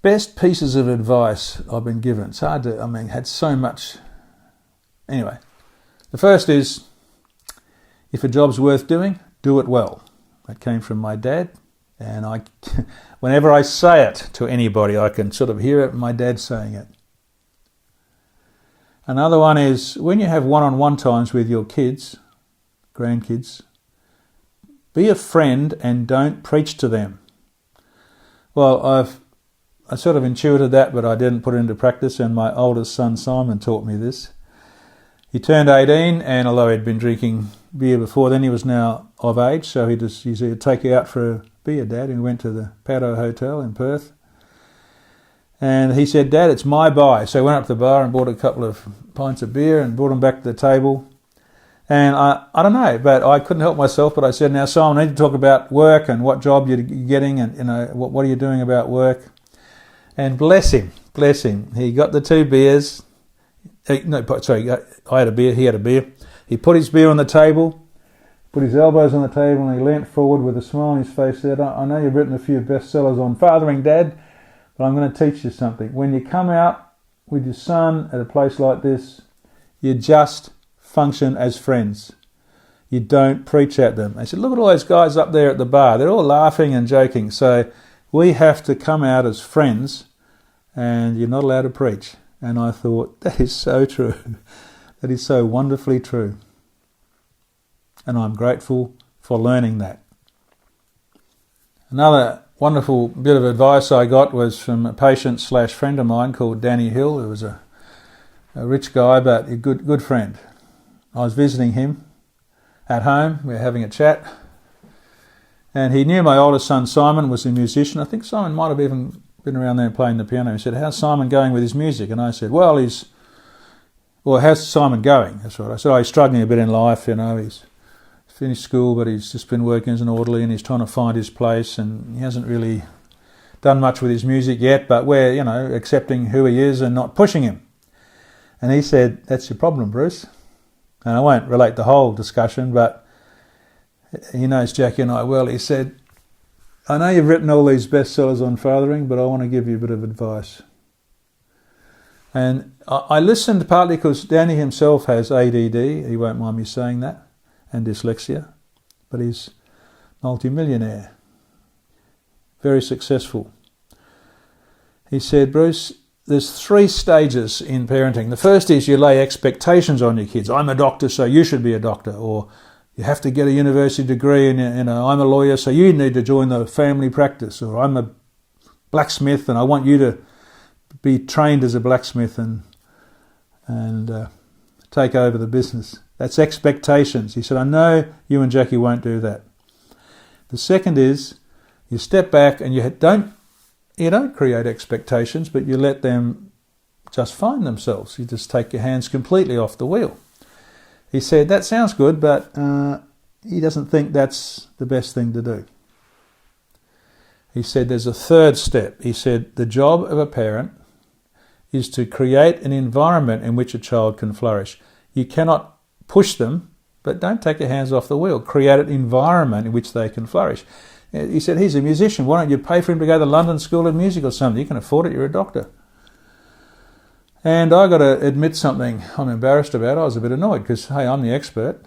Best pieces of advice I've been given. It's hard to, had so much. Anyway, the first is, if a job's worth doing, do it well. That came from my dad, and whenever I say it to anybody, I can sort of hear it, my dad saying it. Another one is, when you have one-on-one times with your kids, grandkids, be a friend and don't preach to them. Well, I sort of intuited that, but I didn't put it into practice, and my oldest son Simon taught me this. He turned 18, and although he'd been drinking beer before then, he was now of age, so he said, "He'd take you out for a beer, Dad," and we went to the Paddo Hotel in Perth. And he said, "Dad, it's my buy." So I went up to the bar and bought a couple of pints of beer and brought them back to the table. And I don't know, but I couldn't help myself, but I said, "Now, Simon, I need to talk about work and what job you're getting, and what are you doing about work?" And bless him, he got the 2 beers. I had a beer, he had a beer. He put his beer on the table, put his elbows on the table, and he leant forward with a smile on his face, said, "I know you've written a few bestsellers on fathering, Dad, but I'm going to teach you something. When you come out with your son at a place like this, you just function as friends. You don't preach at them." I said, "Look at all those guys up there at the bar. They're all laughing and joking. So we have to come out as friends, and you're not allowed to preach." And I thought, that is so true. That is so wonderfully true. And I'm grateful for learning that. Another wonderful bit of advice I got was from a patient/friend of mine called Danny Hill, who was a rich guy, but a good friend. I was visiting him at home. We were having a chat. And he knew my oldest son Simon was a musician. I think Simon might have even been around there playing the piano. He said, "How's Simon going with his music?" And I said, well, how's Simon going? That's right. I said, he's struggling a bit in life, he's finished school, but he's just been working as an orderly and he's trying to find his place, and he hasn't really done much with his music yet, but we're, accepting who he is and not pushing him. And he said, "That's your problem, Bruce." And I won't relate the whole discussion, but he knows Jackie and I well. He said, "I know you've written all these bestsellers on fathering, but I want to give you a bit of advice." And I listened partly because Danny himself has ADD, he won't mind me saying that, and dyslexia, but he's multi-millionaire, very successful. He said, "Bruce, there's 3 stages in parenting. The first is you lay expectations on your kids. I'm a doctor, so you should be a doctor. Or you have to get a university degree, and I'm a lawyer, so you need to join the family practice. Or I'm a blacksmith, and I want you to be trained as a blacksmith and take over the business." That's expectations. He said, "I know you and Jackie won't do that." The second is you step back and you don't create expectations, but you let them just find themselves. You just take your hands completely off the wheel. He said, that sounds good, but he doesn't think that's the best thing to do. He said there's a third step. He said the job of a parent is to create an environment in which a child can flourish. You cannot push them, but don't take your hands off the wheel. Create an environment in which they can flourish. He said, he's a musician. Why don't you pay for him to go to the London School of Music or something? You can afford it. You're a doctor. And I got to admit something I'm embarrassed about. I was a bit annoyed because, hey, I'm the expert.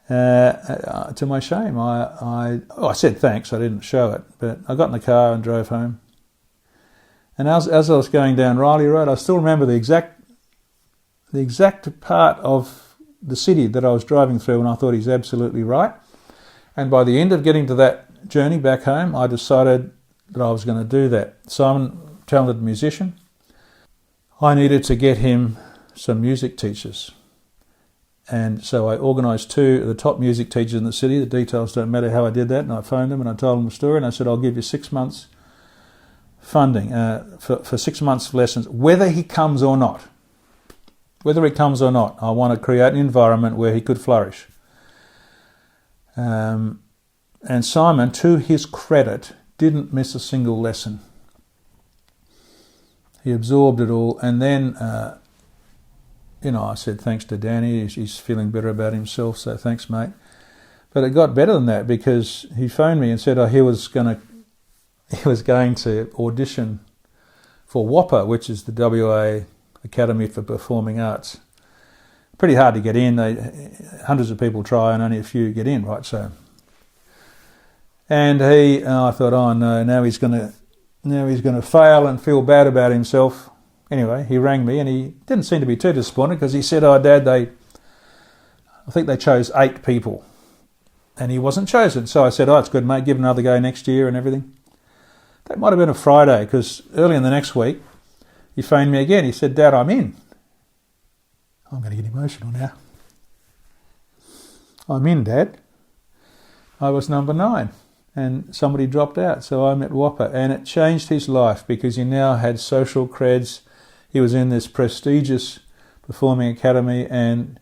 To my shame, I said thanks. I didn't show it, but I got in the car and drove home. And as I was going down Riley Road, I still remember the exact part of the city that I was driving through, and I thought he's absolutely right. And by the end of getting to that journey back home, I decided that I was going to do that. Simon, talented musician, I needed to get him some music teachers. And so I organised 2 of the top music teachers in the city. The details don't matter how I did that. And I phoned them and I told them the story. And I said, I'll give you 6 months funding for 6 months of lessons, whether he comes or not. Whether he comes or not, I want to create an environment where he could flourish. And Simon, to his credit, didn't miss a single lesson. He absorbed it all. And then, I said thanks to Danny. He's feeling better about himself, so thanks, mate. But it got better than that because he phoned me and said he was going to he was going to audition for WAPA, which is the WA Academy for Performing Arts. Pretty hard to get in. Hundreds of people try and only a few get in, right? So, and I thought, oh no, now he's going to fail and feel bad about himself. Anyway, he rang me and he didn't seem to be too disappointed because he said, "Oh, Dad, I think they chose 8 people, and he wasn't chosen." So I said, "Oh, it's good, mate. Give it another go next year and everything." That might have been a Friday because early in the next week, he phoned me again. He said, "Dad, I'm in." I'm going to get emotional now. "I'm in, Dad." I was number 9 and somebody dropped out. So I'm at WAPA and it changed his life because he now had social creds. He was in this prestigious performing academy and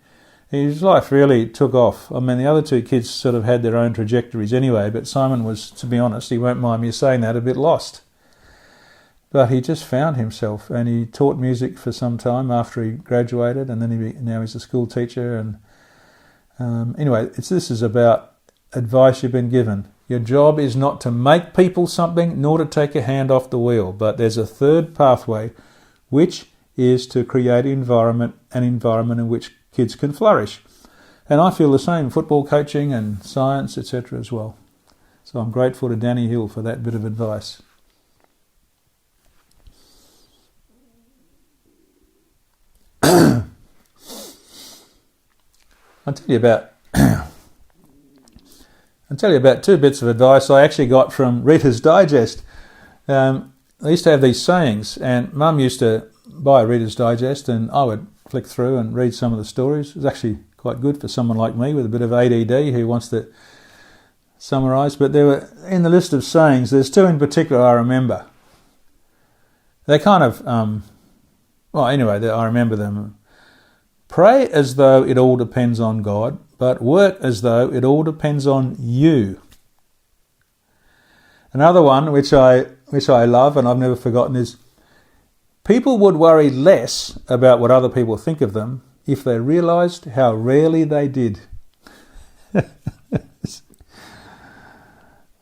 his life really took off. I mean, the other 2 kids sort of had their own trajectories anyway, but Simon was, to be honest, he won't mind me saying that, a bit lost. But he just found himself and he taught music for some time after he graduated, and then now he's a school teacher. And anyway, this is about advice you've been given. Your job is not to make people something nor to take a hand off the wheel, but there's a third pathway, which is to create an environment in which kids can flourish. And I feel the same, football coaching and science, etc. as well. So I'm grateful to Danny Hill for that bit of advice. I'll tell you about 2 bits of advice I actually got from Reader's Digest. I used to have these sayings, and Mum used to buy Reader's Digest, and I would flick through and read some of the stories. It was actually quite good for someone like me with a bit of ADD who wants to summarise. But there were, in the list of sayings, there's 2 in particular I remember. They kind of, I remember them. Pray as though it all depends on God, but work as though it all depends on you. Another one, which I love and I've never forgotten, is people would worry less about what other people think of them if they realised how rarely they did.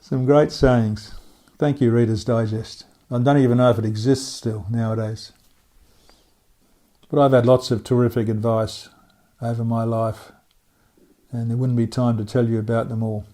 Some great sayings. Thank you, Reader's Digest. I don't even know if it exists still nowadays. But I've had lots of terrific advice over my life, and there wouldn't be time to tell you about them all.